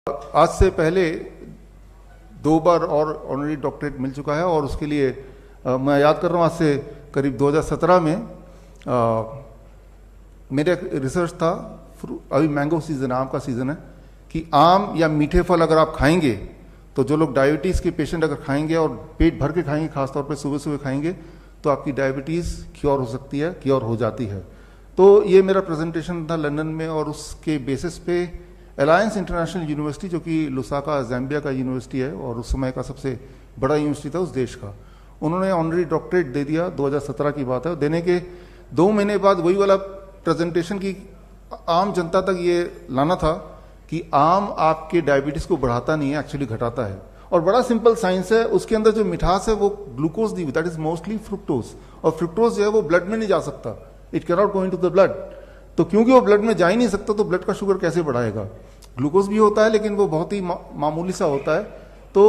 आज से पहले 2 बार और ऑनरी डॉक्टरेट मिल चुका है और उसके लिए मैं याद कर रहा हूँ आज से करीब 2017 में मेरा एक रिसर्च था। अभी मैंगो सीजन, आम का सीजन है, कि आम या मीठे फल अगर आप खाएंगे तो जो लोग डायबिटीज़ के पेशेंट अगर खाएंगे और पेट भर के खाएंगे, खासतौर पे सुबह सुबह खाएंगे, तो आपकी डायबिटीज़ क्योर हो सकती है, क्योर हो जाती है। तो ये मेरा प्रेजेंटेशन था लंदन में और उसके बेसिस पे अलायंस इंटरनेशनल यूनिवर्सिटी, जो कि लुसाका ज़ैम्बिया का यूनिवर्सिटी है और उस समय का सबसे बड़ा यूनिवर्सिटी था उस देश का, उन्होंने ऑनरी डॉक्टरेट दे दिया। 2017 की बात है। देने के 2 महीने बाद वही वाला प्रेजेंटेशन की आम जनता तक ये लाना था कि आम आपके डायबिटीज़ को बढ़ाता नहीं है, एक्चुअली घटाता है। और बड़ा सिंपल साइंस है, उसके अंदर जो मिठास है वो glucose the, that is mostly fructose, और फ्रुक्टोज जो है वो ब्लड में नहीं जा सकता, it can not go into the blood. तो क्योंकि वो ब्लड में जा ही नहीं सकता तो ब्लड का शुगर कैसे बढ़ाएगा। ग्लूकोज भी होता है लेकिन वो बहुत ही मामूली सा होता है। तो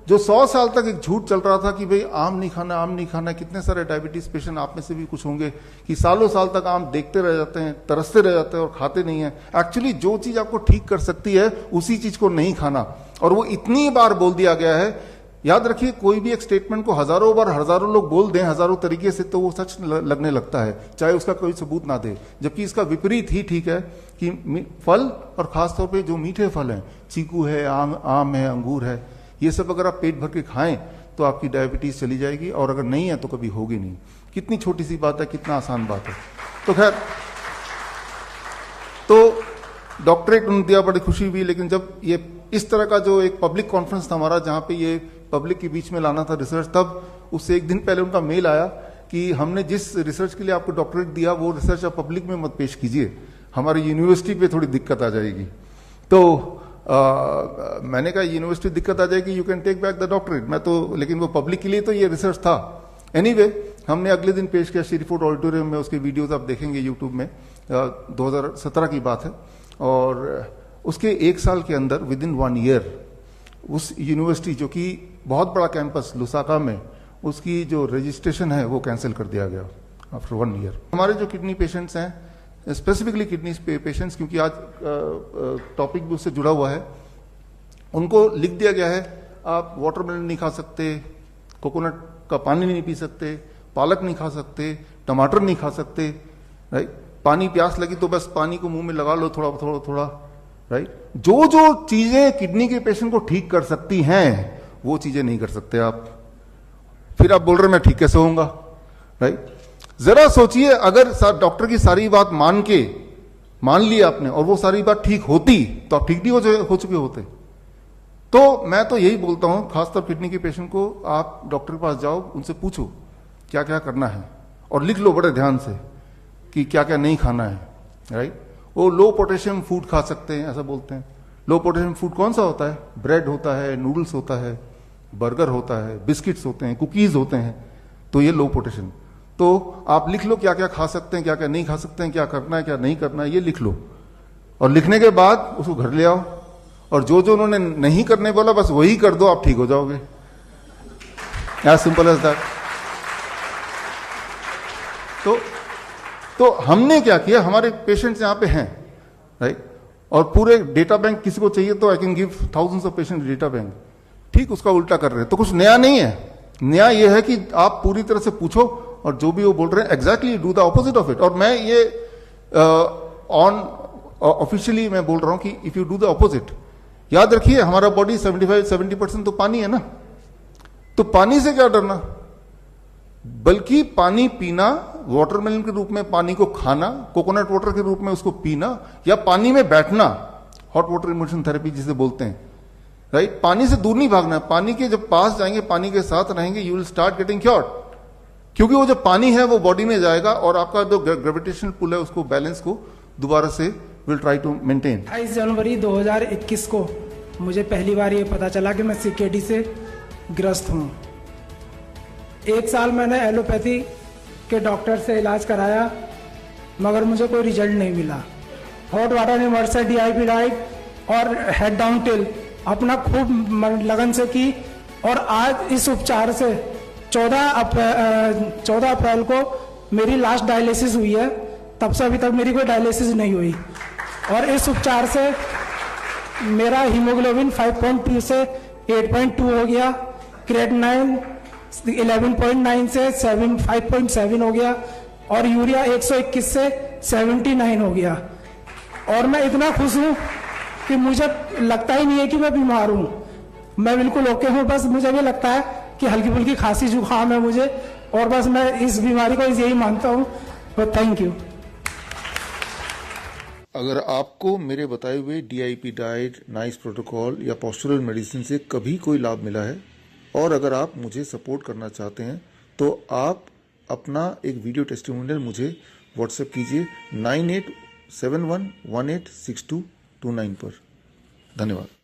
जो 100 साल तक एक झूठ चल रहा था कि भाई आम नहीं खाना, आम नहीं खाना, कितने सारे डायबिटीज पेशेंट आप में से भी कुछ होंगे कि सालों साल तक आम देखते रह जाते हैं, तरसते रह जाते हैं और खाते नहीं है। एक्चुअली जो चीज आपको ठीक कर सकती है उसी चीज को नहीं खाना, और वो इतनी बार बोल दिया गया है। याद रखिए, कोई भी एक स्टेटमेंट को हजारों बार हजारों लोग बोल दें हजारों तरीके से तो वो सच लगने लगता है, चाहे उसका कोई सबूत ना दे। जबकि इसका विपरीत ही ठीक है कि फल, और खासतौर पे जो मीठे फल हैं, चीकू है, आम है, अंगूर है, ये सब अगर आप पेट भर के खाएं तो आपकी डायबिटीज चली जाएगी, और अगर नहीं है तो कभी होगी नहीं। कितनी छोटी सी बात है, कितना आसान बात है। तो खैर, तो डॉक्टरेट उन्होंने दिया, बड़ी खुशी हुई। लेकिन जब ये इस तरह का जो एक पब्लिक कॉन्फ्रेंस था हमारा, जहां पे ये पब्लिक के बीच में लाना था रिसर्च, तब उससे एक दिन पहले उनका मेल आया कि हमने जिस रिसर्च के लिए आपको डॉक्टरेट दिया वो रिसर्च आप पब्लिक में मत पेश कीजिए, हमारी यूनिवर्सिटी पे थोड़ी दिक्कत आ जाएगी। तो मैंने कहा यूनिवर्सिटी दिक्कत आ जाएगी, you can take back the doctorate. मैं तो, लेकिन वो पब्लिक के लिए तो ये रिसर्च था। एनीवे, हमने अगले दिन पेश किया श्रीफोर्ड ऑडिटोरियम में। उसके वीडियोज आप देखेंगे यूट्यूब में, 2017 की बात है। और उसके 1 साल के अंदर, विद इन 1 ईयर, उस यूनिवर्सिटी जो कि बहुत बड़ा कैंपस लुसाका में, उसकी जो रजिस्ट्रेशन है वो कैंसिल कर दिया गया आफ्टर 1 ईयर। हमारे जो किडनी पेशेंट्स हैं, स्पेसिफिकली किडनी पेशेंट्स, क्योंकि आज टॉपिक भी उससे जुड़ा हुआ है, उनको लिख दिया गया है आप वाटरमेलन नहीं खा सकते, कोकोनट का पानी नहीं पी सकते, पालक नहीं खा सकते, टमाटर नहीं खा सकते, राइट। पानी, प्यास लगी तो बस पानी को मुंह में लगा लो थोड़ा थोड़ा थोड़ा, राइट। जो जो चीजें किडनी के पेशेंट को ठीक कर सकती हैं वो चीजें नहीं कर सकते आप। फिर आप बोल रहे मैं ठीक कैसे होऊंगा, राइट। जरा सोचिए, अगर डॉक्टर की सारी बात मान ली आपने और वो सारी बात ठीक होती तो आप ठीक नहीं हो चुके होते। तो मैं तो यही बोलता हूं, खासतौर किडनी के पेशेंट को, आप डॉक्टर के पास जाओ, उनसे पूछो क्या क्या करना है और लिख लो बड़े ध्यान से कि क्या क्या नहीं खाना है, राइट। वो लो पोटेशियम फूड खा सकते हैं, ऐसा बोलते हैं। लो पोटेशियम फूड कौन सा होता है? ब्रेड होता है, नूडल्स होता है, बर्गर होता है, बिस्किट्स होते हैं, कुकीज होते हैं, तो ये लो पोटेशियम। तो आप लिख लो क्या क्या खा सकते हैं, क्या क्या नहीं खा सकते हैं, क्या करना है क्या नहीं करना है, ये लिख लो। और लिखने के बाद उसको घर ले आओ, और जो जो उन्होंने नहीं करने बोला बस वही कर दो, आप ठीक हो जाओगे। As simple as that. तो हमने क्या किया, हमारे पेशेंट्स यहाँ पे हैं, राइट, और पूरे डेटा बैंक किसी को चाहिए तो I can give thousands of patient data bank. ठीक उसका उल्टा कर रहे हैं, तो कुछ नया नहीं है। नया ये है कि आप पूरी तरह से पूछो और जो भी वो बोल रहे हैं exactly do the opposite of it. और मैं ये ऑफिशियली मैं बोल रहा हूं कि if you do the opposite, याद रखिए हमारा बॉडी 75-70% तो पानी है ना, तो पानी से क्या डरना, बल्कि पानी पीना, वाटरमेलन के रूप में पानी को खाना, कोकोनट वाटर के रूप में उसको पीना, या पानी में बैठना, हॉट वाटर इमर्शन थेरेपी जिसे बोलते हैं, राइट। पानी से दूर नहीं भागना, पानी के जब पास जाएंगे, पानी के साथ रहेंगे, you will start getting cured, क्योंकि वो जो पानी है वो बॉडी में जाएगा और आपका जो ग्रेविटेशनल पुल है उसको, बैलेंस को दोबारा से विल ट्राई टू मेंटेन। 28 जनवरी 2021 को मुझे पहली बार ये पता चला कि मैं सीकेडी से ग्रस्त हूँ। 1 साल मैंने एलोपैथी के डॉक्टर से इलाज कराया, मगर मुझे कोई रिजल्ट नहीं मिला। Hot water immersion, DIP diet और हेड डाउन टिल अपना खूब लगन से की, और आज इस उपचार से 14 अप्रैल को मेरी लास्ट डायलिसिस हुई है। तब से अभी तक मेरी कोई डायलिसिस नहीं हुई, और इस उपचार से मेरा हीमोग्लोबिन 5.2 से 8.2 हो गया, क्रेटिनाइन 11.9 से 5.7 हो गया और यूरिया 121 से 79 हो गया। और मैं इतना खुश हूँ कि मुझे लगता ही नहीं है कि मैं बीमार हूँ, मैं बिल्कुल ओके हूँ। बस मुझे भी लगता है कि हल्की फुल्की खांसी जुकाम है मुझे, और बस मैं इस बीमारी को यही मानता हूँ। तो थैंक यू। अगर आपको मेरे बताए हुए DIP डाइट, नाइस प्रोटोकॉल या पोस्चरल मेडिसिन से कभी कोई लाभ मिला है और अगर आप मुझे सपोर्ट करना चाहते हैं तो आप अपना एक वीडियो टेस्टिमोनियल मुझे व्हाट्सएप कीजिए 9871186229 पर। धन्यवाद।